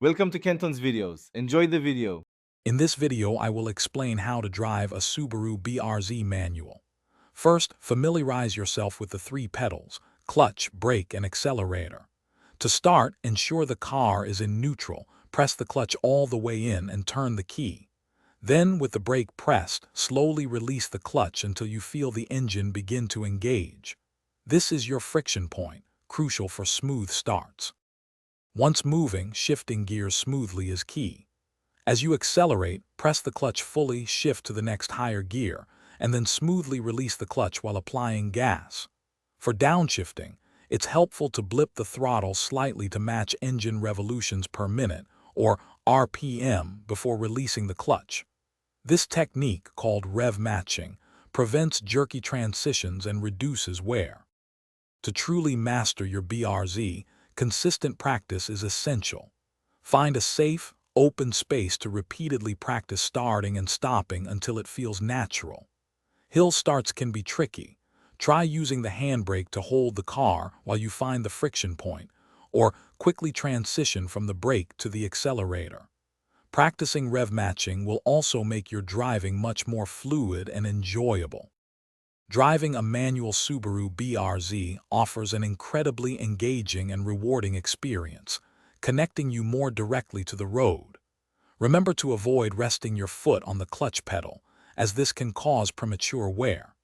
Welcome to Kenton's videos. Enjoy the video. In this video, I will explain how to drive a Subaru BRZ manual. First, familiarize yourself with the three pedals: clutch, brake, and accelerator. To start, ensure the car is in neutral. Press the clutch all the way in and turn the key. Then, with the brake pressed, slowly release the clutch until you feel the engine begin to engage. This is your friction point, crucial for smooth starts. Once moving, shifting gears smoothly is key. As you accelerate, press the clutch fully, shift to the next higher gear, and then smoothly release the clutch while applying gas. For downshifting, it's helpful to blip the throttle slightly to match engine revolutions per minute, or RPM, before releasing the clutch. This technique, called rev matching, prevents jerky transitions and reduces wear. To truly master your BRZ, consistent practice is essential. Find a safe, open space to repeatedly practice starting and stopping until it feels natural. Hill starts can be tricky. Try using the handbrake to hold the car while you find the friction point, or quickly transition from the brake to the accelerator. Practicing rev matching will also make your driving much more fluid and enjoyable. Driving a manual Subaru BRZ offers an incredibly engaging and rewarding experience, connecting you more directly to the road. Remember to avoid resting your foot on the clutch pedal, as this can cause premature wear.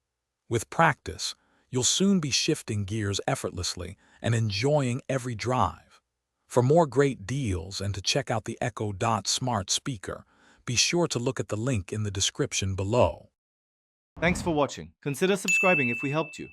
With practice, you'll soon be shifting gears effortlessly and enjoying every drive. For more great deals and to check out the Echo Dot smart speaker, be sure to look at the link in the description below. Thanks for watching. Consider subscribing if we helped you.